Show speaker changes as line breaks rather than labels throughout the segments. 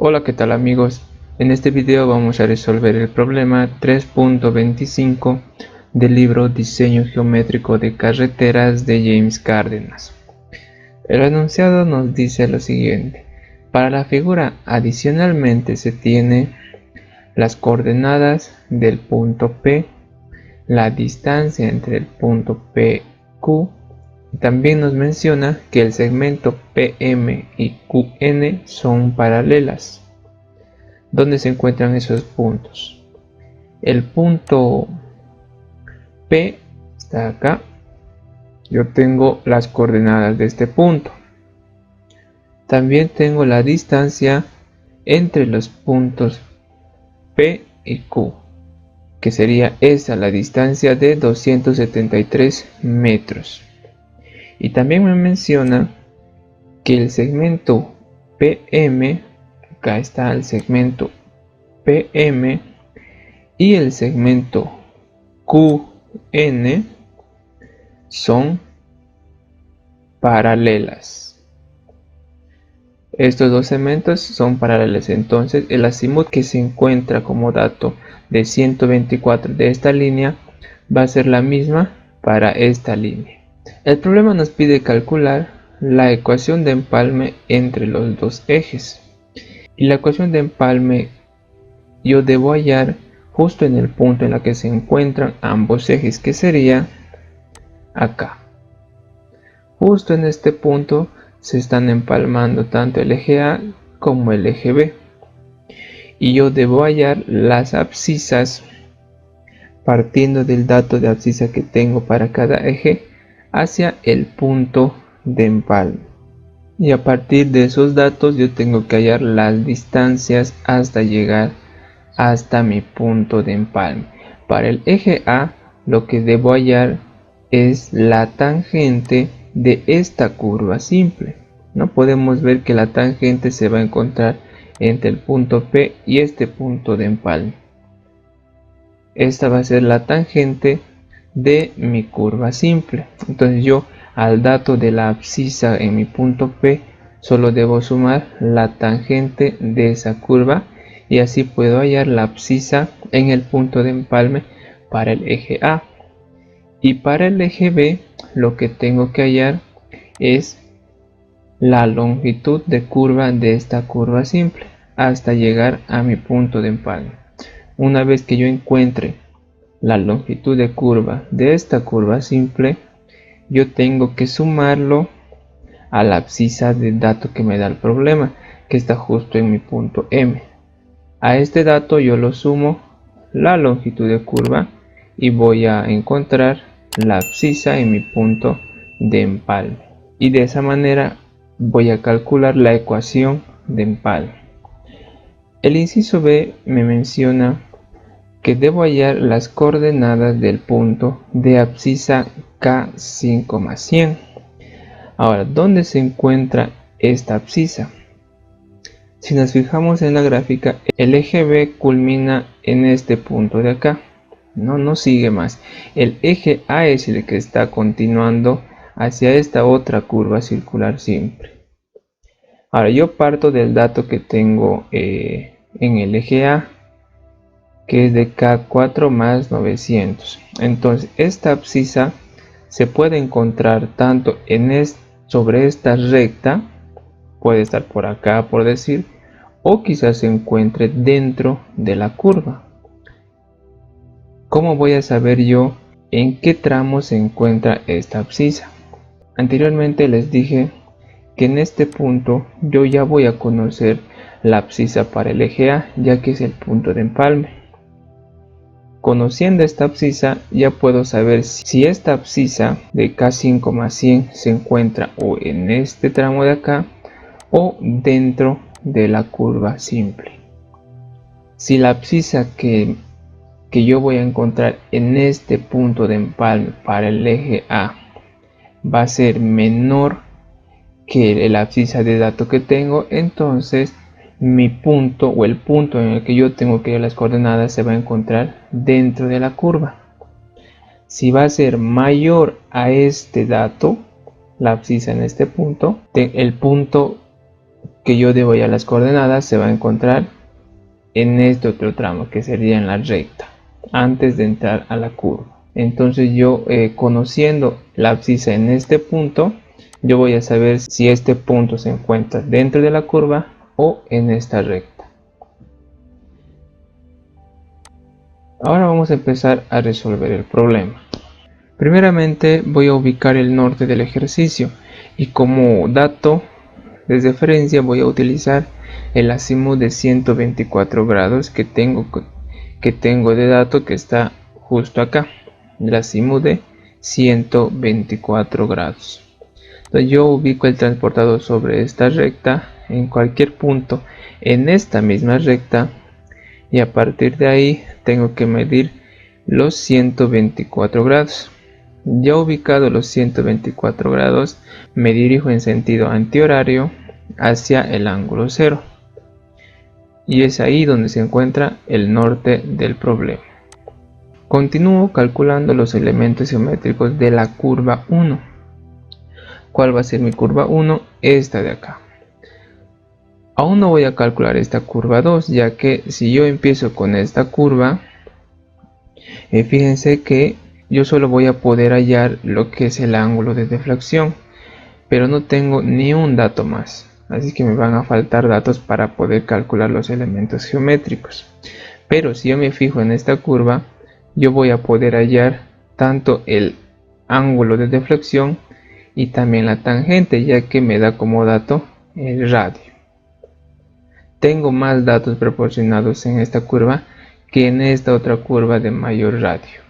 Hola, ¿qué tal amigos? En este video vamos a resolver el problema 3.25 del libro Diseño Geométrico de Carreteras de James Cárdenas. El enunciado nos dice lo siguiente: para la figura adicionalmente se tiene las coordenadas del punto P, la distancia entre el punto PQ. También nos menciona que el segmento PM y QN son paralelas. ¿Dónde se encuentran esos puntos? El punto P está acá. Yo tengo las coordenadas de este punto. También tengo la distancia entre los puntos P y Q, que sería esa, la distancia de 273 metros. Y también me menciona que el segmento PM, acá está el segmento PM, y el segmento QN son paralelas. Estos dos segmentos son paralelos, entonces el azimut que se encuentra como dato de 124 de esta línea va a ser la misma para esta línea. El problema nos pide calcular la ecuación de empalme entre los dos ejes. Y la ecuación de empalme yo debo hallar justo en el punto en el que se encuentran ambos ejes, que sería acá. Justo en este punto se están empalmando tanto el eje A como el eje B. Y yo debo hallar las abscisas partiendo del dato de abscisa que tengo para cada eje hacia el punto de empalme. Y a partir de esos datos yo tengo que hallar las distancias hasta llegar hasta mi punto de empalme. Para el eje A lo que debo hallar es la tangente de esta curva simple. No podemos ver que la tangente se va a encontrar entre el punto P y este punto de empalme. Esta va a ser la tangente de mi curva simple. Entonces yo al dato de la abscisa en mi punto P solo debo sumar la tangente de esa curva y así puedo hallar la abscisa en el punto de empalme para el eje A. Y para el eje B lo que tengo que hallar es la longitud de curva de esta curva simple hasta llegar a mi punto de empalme. Una vez que yo encuentre la longitud de curva de esta curva simple, yo tengo que sumarlo a la abscisa del dato que me da el problema, que está justo en mi punto M. A este dato yo lo sumo la longitud de curva y voy a encontrar la abscisa en mi punto de empalme. Y de esa manera voy a calcular la ecuación de empalme. El inciso B me menciona que debo hallar las coordenadas del punto de abscisa K5 más 100. Ahora, ¿dónde se encuentra esta abscisa? Si nos fijamos en la gráfica, el eje B culmina en este punto de acá. No sigue más. El eje A es el que está continuando hacia esta otra curva circular simple. Ahora yo parto del dato que tengo en el eje A, que es de K4 más 900. Entonces esta abscisa se puede encontrar tanto sobre esta recta, puede estar por acá por decir, o quizás se encuentre dentro de la curva. ¿Cómo voy a saber yo en qué tramo se encuentra esta abscisa? Anteriormente les dije que en este punto yo ya voy a conocer la abscisa para el eje A, ya que es el punto de empalme. Conociendo esta abscisa ya puedo saber si esta abscisa de K5 más 100 se encuentra o en este tramo de acá o dentro de la curva simple. Si la abscisa que yo voy a encontrar en este punto de empalme para el eje A va a ser menor que la abscisa de dato que tengo, entonces mi punto o el punto en el que yo tengo que ir las coordenadas se va a encontrar dentro de la curva. Si va a ser mayor a este dato, la abscisa en este punto, el punto que yo debo hallar las coordenadas se va a encontrar en este otro tramo, que sería en la recta, antes de entrar a la curva. Entonces yo, conociendo la abscisa en este punto, yo voy a saber si este punto se encuentra dentro de la curva o en esta recta. Ahora vamos a empezar a resolver el problema. Primeramente voy a ubicar el norte del ejercicio y como dato de referencia voy a utilizar el azimut de 124 grados que tengo de dato, que está justo acá, el azimut de 124 grados. Entonces yo ubico el transportador sobre esta recta en cualquier punto en esta misma recta y a partir de ahí tengo que medir los 124 grados. Ya ubicado los 124 grados, me dirijo en sentido antihorario hacia el ángulo 0. Y es ahí donde se encuentra el norte del problema. Continúo calculando los elementos geométricos de la curva 1. ¿Cuál va a ser mi curva 1? Esta de acá. Aún no voy a calcular esta curva 2, ya que si yo empiezo con esta curva, fíjense que yo solo voy a poder hallar lo que es el ángulo de deflexión, pero no tengo ni un dato más, así que me van a faltar datos para poder calcular los elementos geométricos. Pero si yo me fijo en esta curva, yo voy a poder hallar tanto el ángulo de deflexión y también la tangente, ya que me da como dato el radio. Tengo más datos proporcionados en esta curva que en esta otra curva de mayor radio.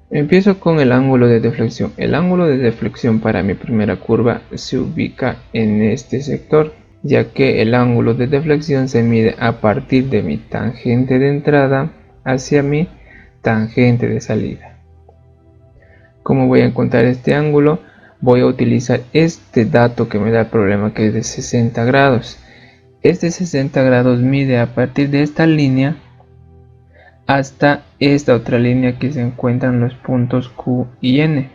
Empiezo con el ángulo de deflexión. El ángulo de deflexión para mi primera curva se ubica en este sector, ya que el ángulo de deflexión se mide a partir de mi tangente de entrada hacia mi tangente de salida. ¿Cómo voy a encontrar este ángulo? Voy a utilizar este dato que me da el problema, que es de 60 grados. Este 60 grados mide a partir de esta línea hasta esta otra línea que se encuentran los puntos Q y N.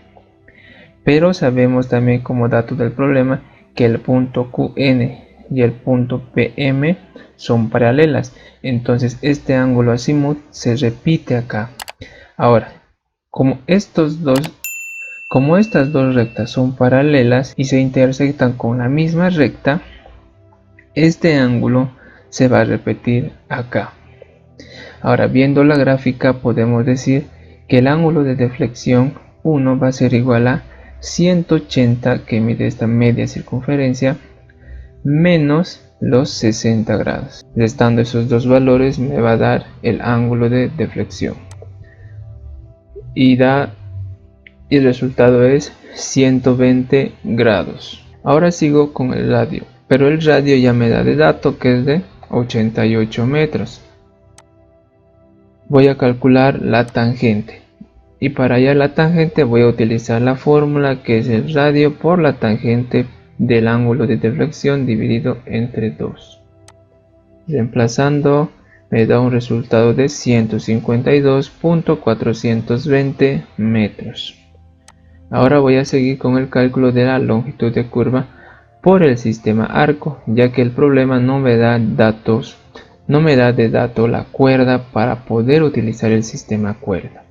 Pero sabemos también como dato del problema que el punto QN y el punto PM son paralelas. Entonces este ángulo azimut se repite acá. Ahora, como estas dos rectas son paralelas y se intersectan con la misma recta, este ángulo se va a repetir acá. Ahora, viendo la gráfica, podemos decir que el ángulo de deflexión 1 va a ser igual a 180, que mide esta media circunferencia, menos los 60 grados. Restando esos dos valores me va a dar el ángulo de deflexión. Y el resultado es 120 grados. Ahora sigo con el radio, pero el radio ya me da de dato que es de 88 metros. Voy a calcular la tangente y para hallar la tangente voy a utilizar la fórmula que es el radio por la tangente del ángulo de deflexión dividido entre 2. Reemplazando me da un resultado de 152.420 metros. Ahora voy a seguir con el cálculo de la longitud de curva por el sistema arco, ya que el problema no me da de dato la cuerda para poder utilizar el sistema cuerda.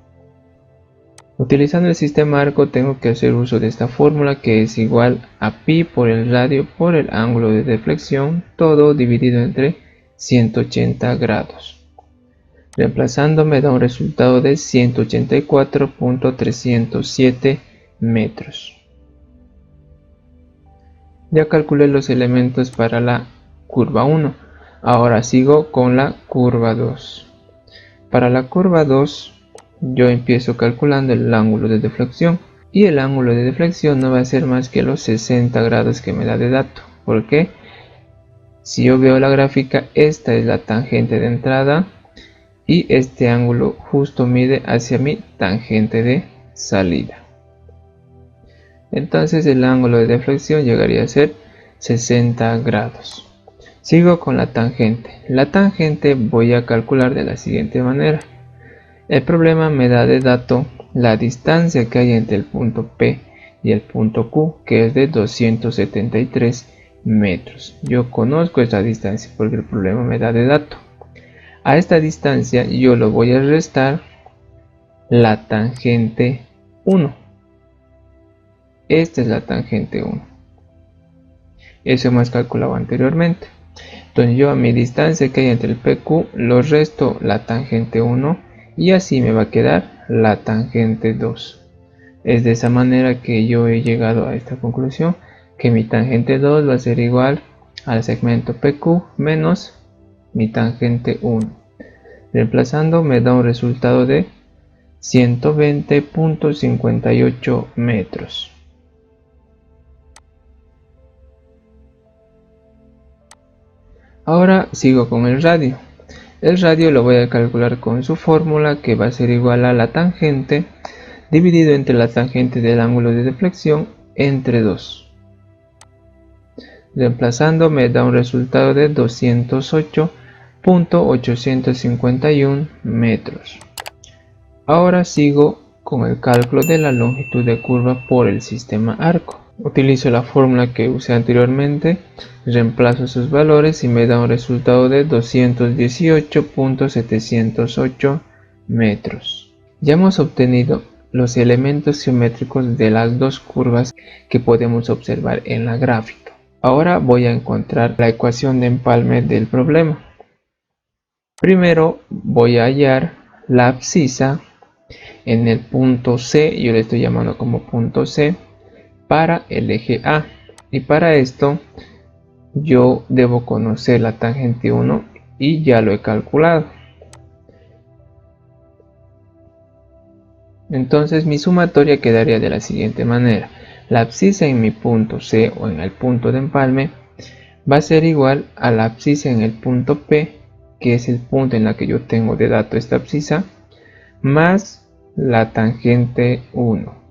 Utilizando el sistema arco tengo que hacer uso de esta fórmula, que es igual a pi por el radio por el ángulo de deflexión, todo dividido entre 180 grados. Reemplazando me da un resultado de 184.307 metros. Ya calculé los elementos para la curva 1. Ahora sigo con la curva 2. Para la curva 2 yo empiezo calculando el ángulo de deflexión. Y el ángulo de deflexión no va a ser más que los 60 grados que me da de dato. Porque si yo veo la gráfica, esta es la tangente de entrada y este ángulo justo mide hacia mi tangente de salida. Entonces el ángulo de deflexión llegaría a ser 60 grados. Sigo con la tangente. La tangente voy a calcular de la siguiente manera. El problema me da de dato la distancia que hay entre el punto P y el punto Q, que es de 273 metros. Yo conozco esta distancia porque el problema me da de dato. A esta distancia yo lo voy a restar la tangente 1. Esta es la tangente 1. Eso hemos calculado anteriormente. Entonces yo a mi distancia que hay entre el PQ lo resto la tangente 1 y así me va a quedar la tangente 2. Es de esa manera que yo he llegado a esta conclusión, que mi tangente 2 va a ser igual al segmento PQ menos mi tangente 1. Reemplazando me da un resultado de 120.58 metros. Ahora sigo con el radio. El radio lo voy a calcular con su fórmula, que va a ser igual a la tangente dividido entre la tangente del ángulo de deflexión entre 2. Reemplazando me da un resultado de 208.851 metros. Ahora sigo con el cálculo de la longitud de curva por el sistema arco. Utilizo la fórmula que usé anteriormente, reemplazo sus valores y me da un resultado de 218.708 metros. Ya hemos obtenido los elementos geométricos de las dos curvas que podemos observar en la gráfica. Ahora voy a encontrar la ecuación de empalme del problema. Primero voy a hallar la abscisa en el punto C, yo le estoy llamando como punto C, para el eje A, y para esto yo debo conocer la tangente 1 y ya lo he calculado. Entonces mi sumatoria quedaría de la siguiente manera: la abscisa en mi punto C o en el punto de empalme va a ser igual a la abscisa en el punto P, que es el punto en la que yo tengo de dato esta abscisa, más la tangente 1.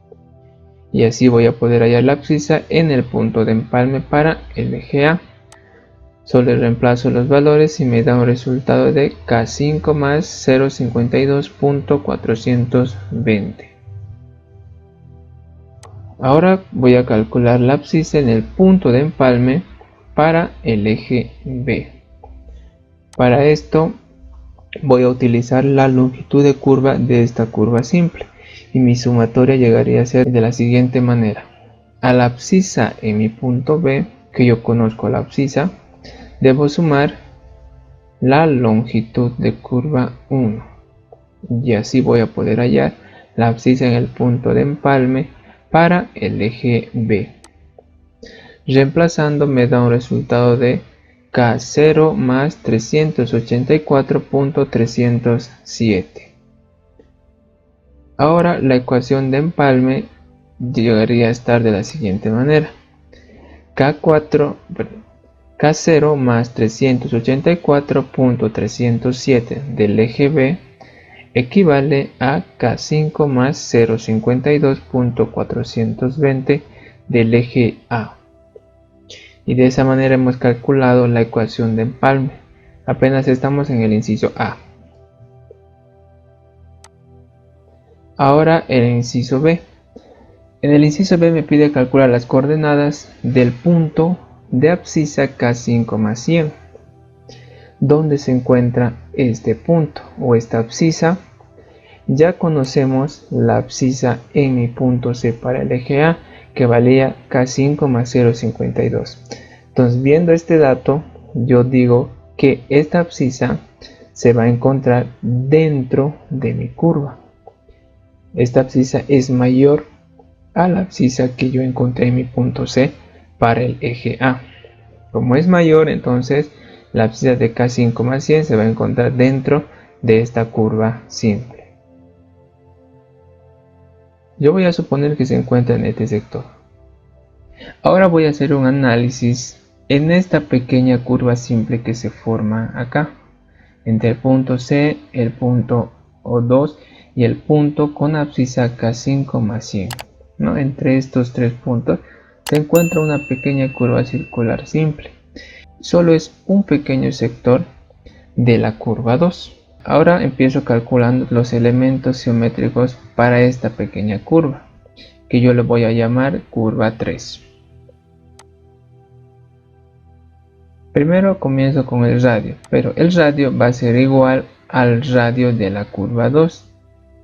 Y así voy a poder hallar la abscisa en el punto de empalme para el eje A. Solo reemplazo los valores y me da un resultado de K5 más 052.420. Ahora voy a calcular la abscisa en el punto de empalme para el eje B. Para esto voy a utilizar la longitud de curva de esta curva simple y mi sumatoria llegaría a ser de la siguiente manera: a la abscisa en mi punto B, que yo conozco la abscisa, debo sumar la longitud de curva 1 y así voy a poder hallar la abscisa en el punto de empalme para el eje B. Reemplazando me da un resultado de K0 más 384.307. Ahora la ecuación de empalme llegaría a estar de la siguiente manera: K0 más 384.307 del eje B equivale a K5 más 052.420 del eje A. Y de esa manera hemos calculado la ecuación de empalme. Apenas estamos en el inciso A. Ahora el inciso B. En el inciso B me pide calcular las coordenadas del punto de abscisa K5 más 100. ¿Dónde se encuentra este punto o esta abscisa? Ya conocemos la abscisa en mi punto C para el eje A, que valía K5 más 0,52. Entonces, viendo este dato, yo digo que esta abscisa se va a encontrar dentro de mi curva. Esta abscisa es mayor a la abscisa que yo encontré en mi punto C para el eje A. Como es mayor, entonces la abscisa de K5 más 100 se va a encontrar dentro de esta curva simple. Yo voy a suponer que se encuentra en este sector. Ahora voy a hacer un análisis en esta pequeña curva simple que se forma acá, entre el punto C, el punto O2 y el punto con abscisa K5 más 100. ¿No? Entre estos tres puntos se encuentra una pequeña curva circular simple. Solo es un pequeño sector de la curva 2. Ahora empiezo calculando los elementos geométricos para esta pequeña curva, que yo le voy a llamar curva 3. Primero comienzo con el radio, pero el radio va a ser igual al radio de la curva 2,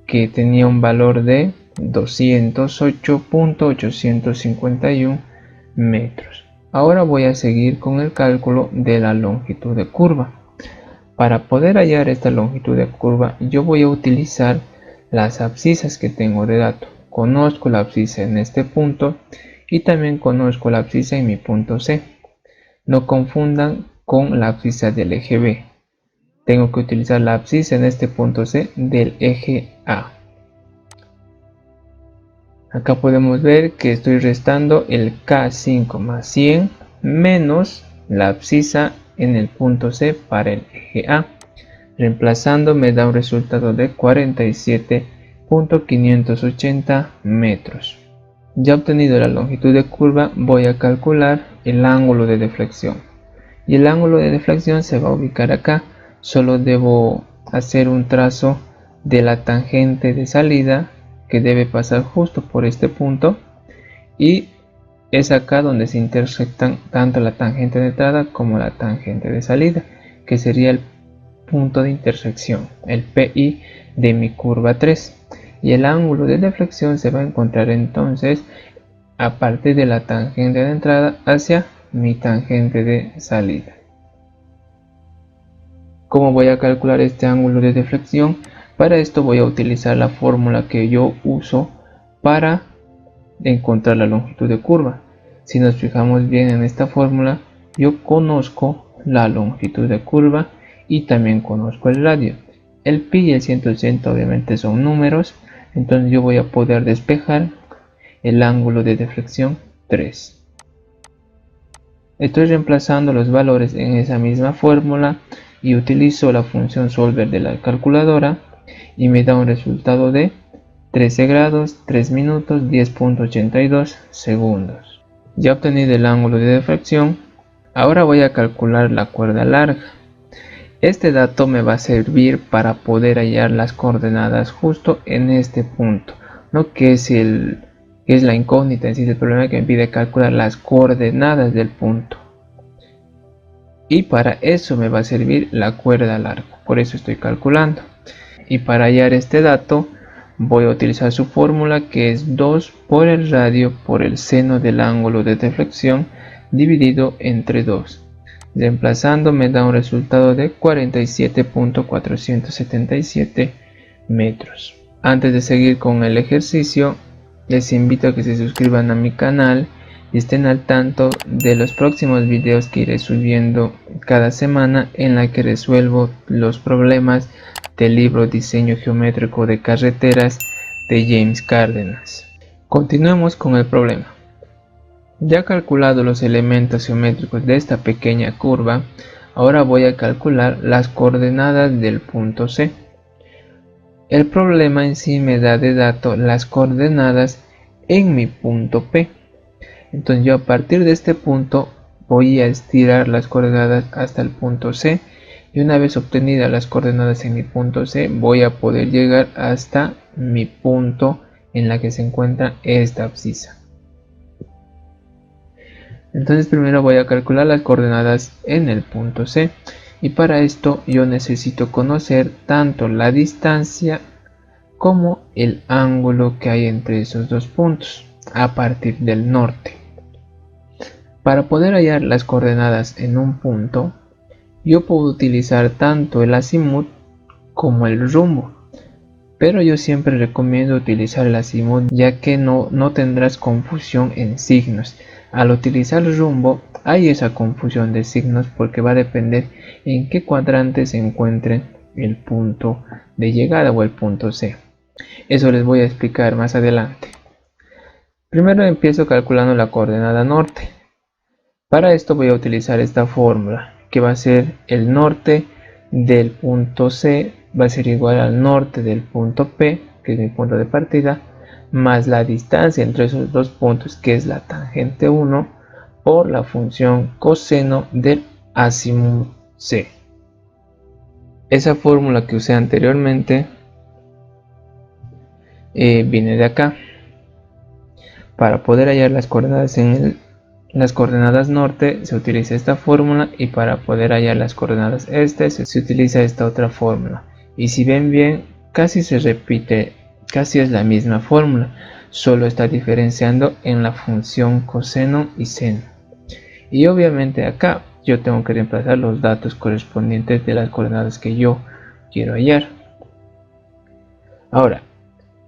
que tenía un valor de 208.851 metros. Ahora voy a seguir con el cálculo de la longitud de curva. Para poder hallar esta longitud de curva, yo voy a utilizar las abscisas que tengo de dato. Conozco la abscisa en este punto y también conozco la abscisa en mi punto C. No confundan con la abscisa del eje B. Tengo que utilizar la abscisa en este punto C del eje A. Acá podemos ver que estoy restando el K5 más 100 menos la abscisa en el punto C para el eje A. Reemplazando me da un resultado de 47.580 metros. Ya obtenido la longitud de curva, voy a calcular el ángulo de deflexión. Y el ángulo de deflexión se va a ubicar acá. Solo debo hacer un trazo de la tangente de salida que debe pasar justo por este punto. Y es acá donde se intersectan tanto la tangente de entrada como la tangente de salida, que sería el punto de intersección, el PI de mi curva 3. Y el ángulo de deflexión se va a encontrar entonces a partir de la tangente de entrada hacia mi tangente de salida. ¿Cómo voy a calcular este ángulo de deflexión? Para esto voy a utilizar la fórmula que yo uso para encontrar la longitud de curva. Si nos fijamos bien en esta fórmula, yo conozco la longitud de curva y también conozco el radio. El pi y el 180 obviamente son números, entonces yo voy a poder despejar el ángulo de deflexión 3. Estoy reemplazando los valores en esa misma fórmula y utilizo la función solver de la calculadora y me da un resultado de 13 grados, 3 minutos, 10.82 segundos. Ya obtenido el ángulo de deflexión, ahora voy a calcular la cuerda larga. Este dato me va a servir para poder hallar las coordenadas justo en este punto, ¿no? que es la incógnita en sí del problema, que me pide calcular las coordenadas del punto. Y para eso me va a servir la cuerda larga, por eso estoy calculando. Y para hallar este dato voy a utilizar su fórmula, que es 2 por el radio por el seno del ángulo de deflexión dividido entre 2. Reemplazando me da un resultado de 47.477 metros. Antes de seguir con el ejercicio, les invito a que se suscriban a mi canal y estén al tanto de los próximos videos que iré subiendo cada semana, en la que resuelvo los problemas del libro Diseño Geométrico de Carreteras de James Cárdenas. Continuemos con el problema. Ya calculado los elementos geométricos de esta pequeña curva, ahora voy a calcular las coordenadas del punto C. El problema en sí me da de dato las coordenadas en mi punto P. Entonces yo a partir de este punto voy a estirar las coordenadas hasta el punto C, y una vez obtenidas las coordenadas en mi punto C, voy a poder llegar hasta mi punto en la que se encuentra esta abscisa. Entonces primero voy a calcular las coordenadas en el punto C, y para esto yo necesito conocer tanto la distancia como el ángulo que hay entre esos dos puntos a partir del norte. Para poder hallar las coordenadas en un punto, yo puedo utilizar tanto el azimut como el rumbo, pero yo siempre recomiendo utilizar el azimut, ya que no tendrás confusión en signos. Al utilizar el rumbo hay esa confusión de signos porque va a depender en qué cuadrante se encuentre el punto de llegada o el punto C. Eso les voy a explicar más adelante. Primero empiezo calculando la coordenada norte. Para esto voy a utilizar esta fórmula, que va a ser el norte del punto C va a ser igual al norte del punto P, que es mi punto de partida, más la distancia entre esos dos puntos, que es la tangente 1, por la función coseno del azimut C. Esa fórmula que usé anteriormente viene de acá. Para poder hallar las coordenadas las coordenadas norte se utiliza esta fórmula, y para poder hallar las coordenadas este se utiliza esta otra fórmula. Y si ven bien, casi se repite, casi es la misma fórmula, solo está diferenciando en la función coseno y seno. Y obviamente acá yo tengo que reemplazar los datos correspondientes de las coordenadas que yo quiero hallar. Ahora,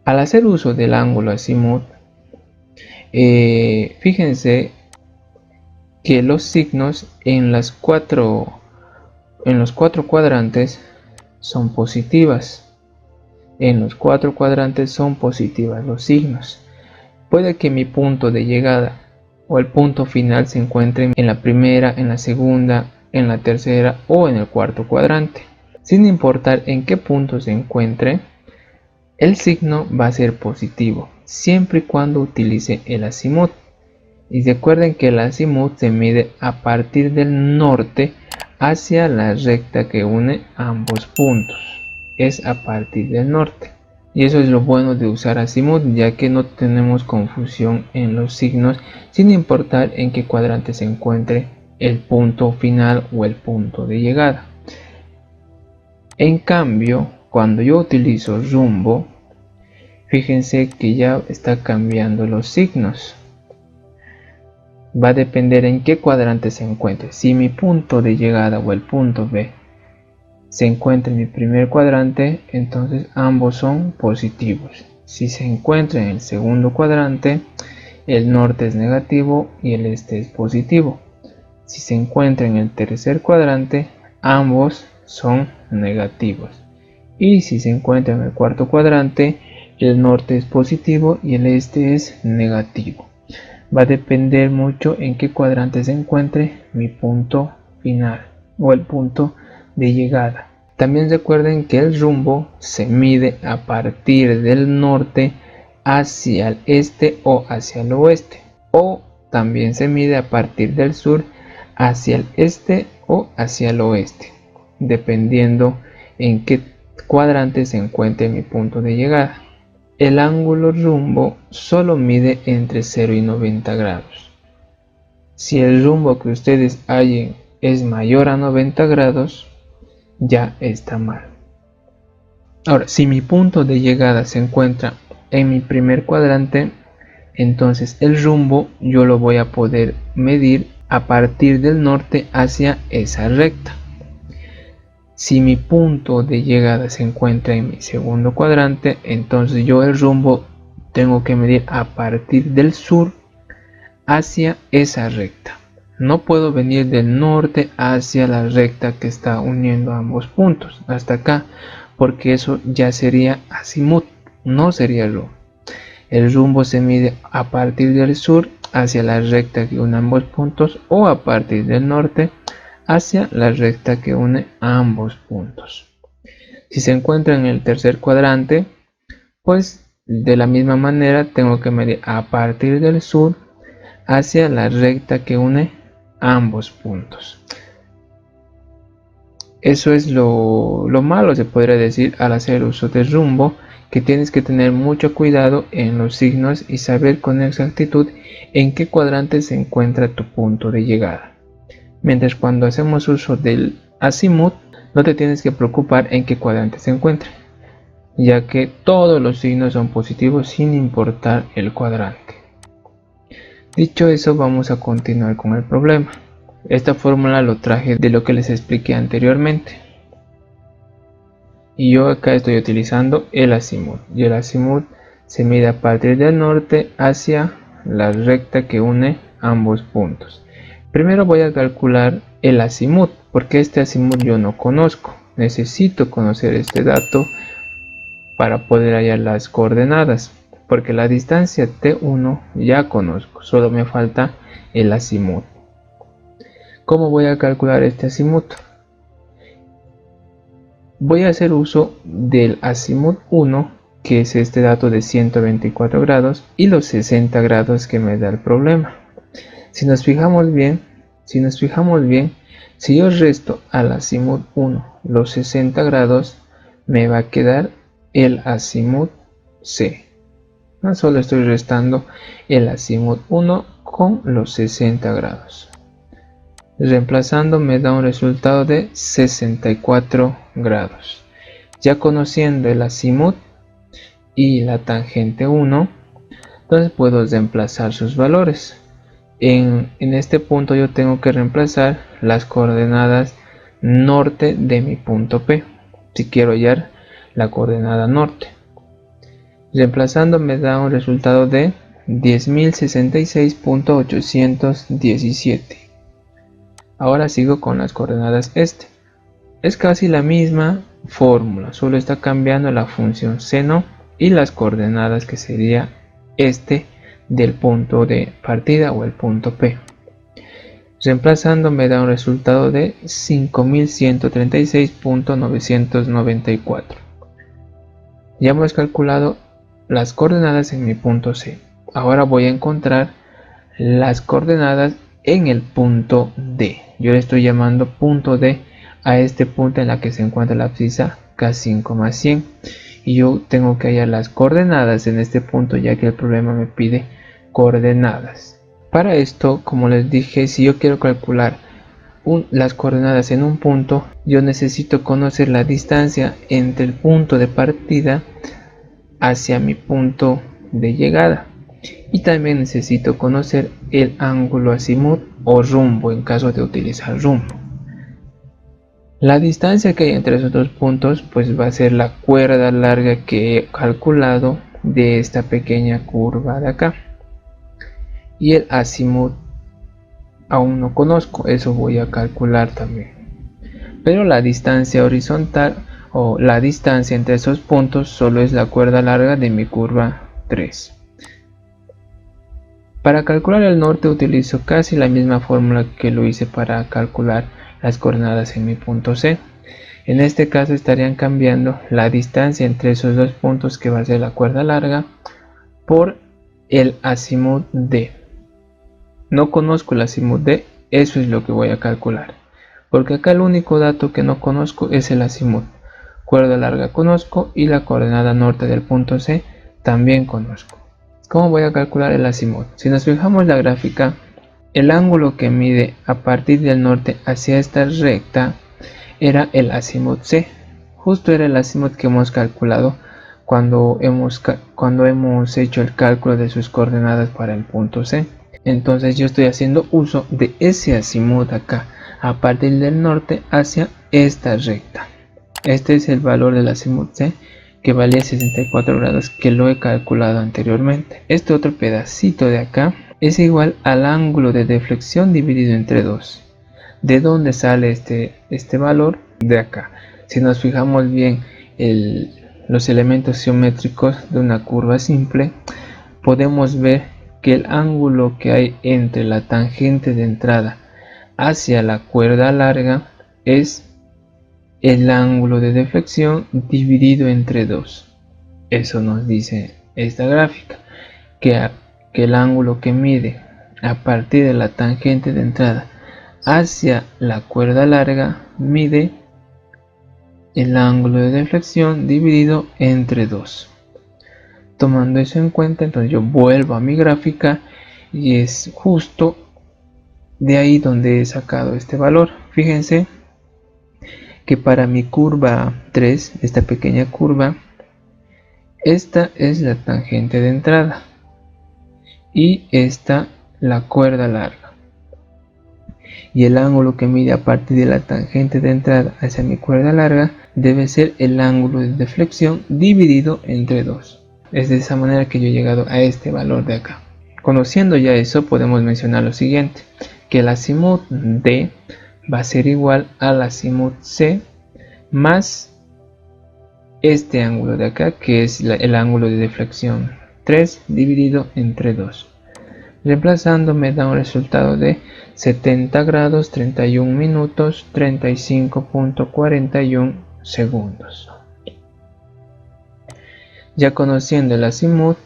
al hacer uso del ángulo azimut, fíjense que los signos en los cuatro cuadrantes son positivas. En los 4 cuadrantes son positivas los signos. Puede que mi punto de llegada o el punto final se encuentre en la primera, en la segunda, en la tercera o en el cuarto cuadrante. Sin importar en qué punto se encuentre, el signo va a ser positivo, siempre y cuando utilice el azimut. Y recuerden que el azimut se mide a partir del norte hacia la recta que une ambos puntos. Es a partir del norte. Y eso es lo bueno de usar azimut, ya que no tenemos confusión en los signos, sin importar en qué cuadrante se encuentre el punto final o el punto de llegada. En cambio, cuando yo utilizo rumbo, fíjense que ya está cambiando los signos. Va a depender en qué cuadrante se encuentre. Si mi punto de llegada o el punto B se encuentra en mi primer cuadrante, entonces ambos son positivos. Si se encuentra en el segundo cuadrante, el norte es negativo y el este es positivo. Si se encuentra en el tercer cuadrante, ambos son negativos. Y si se encuentra en el cuarto cuadrante, el norte es positivo y el este es negativo. Va a depender mucho en qué cuadrante se encuentre mi punto final o el punto de llegada. También recuerden que el rumbo se mide a partir del norte hacia el este o hacia el oeste, o también se mide a partir del sur hacia el este o hacia el oeste, dependiendo en qué cuadrante se encuentre mi punto de llegada. El ángulo rumbo solo mide entre 0 y 90 grados. Si el rumbo que ustedes hallen es mayor a 90 grados, ya está mal. Ahora, si mi punto de llegada se encuentra en mi primer cuadrante, entonces el rumbo yo lo voy a poder medir a partir del norte hacia esa recta. Si mi punto de llegada se encuentra en mi segundo cuadrante, entonces yo el rumbo tengo que medir a partir del sur hacia esa recta. No puedo venir del norte hacia la recta que está uniendo ambos puntos hasta acá, porque eso ya sería azimut, no sería rumbo. El rumbo se mide a partir del sur hacia la recta que une ambos puntos, o a partir del norte hacia la recta que une ambos puntos. Si se encuentra en el tercer cuadrante, pues de la misma manera tengo que medir a partir del sur hacia la recta que une ambos puntos. Eso es lo malo, se podría decir, al hacer uso de rumbo, que tienes que tener mucho cuidado en los signos y saber con exactitud en qué cuadrante se encuentra tu punto de llegada. Mientras cuando hacemos uso del azimut, no te tienes que preocupar en qué cuadrante se encuentra, ya que todos los signos son positivos sin importar el cuadrante. Dicho eso, vamos a continuar con el problema. Esta fórmula lo traje de lo que les expliqué anteriormente. Y yo acá estoy utilizando el azimut. Y el azimut se mide a partir del norte hacia la recta que une ambos puntos. Primero voy a calcular el azimut, porque este azimut yo no conozco. Necesito conocer este dato para poder hallar las coordenadas, porque la distancia T1 ya conozco, solo me falta el azimut. ¿Cómo voy a calcular este azimut? Voy a hacer uso del azimut 1, que es este dato de 124 grados, y los 60 grados que me da el problema. Si nos fijamos bien, si yo resto al azimut 1 los 60 grados, me va a quedar el azimut C. Solo estoy restando el azimut 1 con los 60 grados. Reemplazando me da un resultado de 64 grados. Ya conociendo el azimut y la tangente 1, entonces puedo reemplazar sus valores. En este punto yo tengo que reemplazar las coordenadas norte de mi punto P, si quiero hallar la coordenada norte. Reemplazando me da un resultado de 10.066.817. Ahora sigo con las coordenadas este. Es casi la misma fórmula, solo está cambiando la función seno y las coordenadas, que sería este del punto de partida o el punto P. Reemplazando me da un resultado de 5136.994. Ya hemos calculado las coordenadas en mi punto C. Ahora voy a encontrar las coordenadas en el punto D. Yo le estoy llamando punto D a este punto en la que se encuentra la abscisa K5 más 100. Y yo tengo que hallar las coordenadas en este punto, ya que el problema me pide coordenadas. Para esto, como les dije, si yo quiero calcular las coordenadas en un punto, yo necesito conocer la distancia entre el punto de partida hacia mi punto de llegada. Y también necesito conocer el ángulo azimut o rumbo en caso de utilizar rumbo. La distancia que hay entre esos dos puntos pues va a ser la cuerda larga que he calculado de esta pequeña curva de acá. Y el azimut aún no conozco, eso voy a calcular también. Pero la distancia horizontal o la distancia entre esos puntos solo es la cuerda larga de mi curva 3. Para calcular el norte utilizo casi la misma fórmula que lo hice para calcular las coordenadas en mi punto C. En este caso estarían cambiando la distancia entre esos dos puntos, que va a ser la cuerda larga, por el azimut D. No conozco el azimut D, eso es lo que voy a calcular. Porque acá el único dato que no conozco es el azimut. Cuerda larga conozco y la coordenada norte del punto C también conozco. ¿Cómo voy a calcular el azimut? Si nos fijamos la gráfica, el ángulo que mide a partir del norte hacia esta recta era el azimut C. Justo era el azimut que hemos calculado cuando hemos hecho el cálculo de sus coordenadas para el punto C. Entonces yo estoy haciendo uso de ese azimut acá, a partir del norte hacia esta recta. Este es el valor del azimut C, que valía 64 grados, que lo he calculado anteriormente. Este otro pedacito de acá es igual al ángulo de deflexión dividido entre 2. ¿De dónde sale este valor? De acá. Si nos fijamos bien los elementos geométricos de una curva simple, podemos ver que el ángulo que hay entre la tangente de entrada hacia la cuerda larga es el ángulo de deflexión dividido entre 2. Eso nos dice esta gráfica, que el ángulo que mide a partir de la tangente de entrada hacia la cuerda larga mide el ángulo de deflexión dividido entre 2. Tomando eso en cuenta, entonces yo vuelvo a mi gráfica y es justo de ahí donde he sacado este valor. Fíjense que para mi curva 3, esta pequeña curva, esta es la tangente de entrada y esta la cuerda larga, y el ángulo que mide a partir de la tangente de entrada hacia mi cuerda larga debe ser el ángulo de deflexión dividido entre 2. Es de esa manera que yo he llegado a este valor de acá. Conociendo ya eso, podemos mencionar lo siguiente, que el azimut D va a ser igual al azimut C más este ángulo de acá, que es el ángulo de deflexión 3 dividido entre 2. Reemplazando me da un resultado de 70 grados 31 minutos 35.41 segundos. Ya conociendo el azimut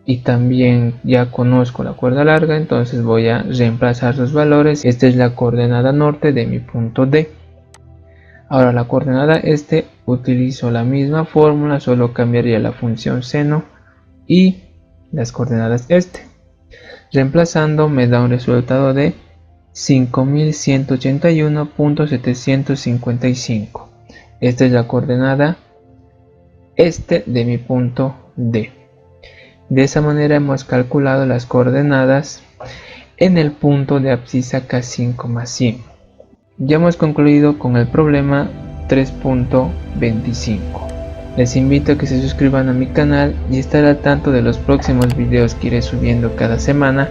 y también ya conozco la cuerda larga, entonces voy a reemplazar sus valores. Esta es la coordenada norte de mi punto D. Ahora la coordenada utilizo la misma fórmula, solo cambiaría la función seno y las coordenadas reemplazando me da un resultado de 5181.755. Esta es la coordenada de mi punto D. De esa manera hemos calculado las coordenadas en el punto de abscisa K5 más 100. Ya hemos concluido con el problema 3.25. Les invito a que se suscriban a mi canal y estar al tanto de los próximos videos que iré subiendo cada semana,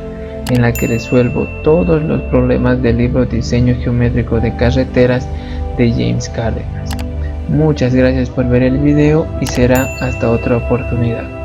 en la que resuelvo todos los problemas del libro Diseño Geométrico de Carreteras de James Cárdenas. Muchas gracias por ver el video y será hasta otra oportunidad.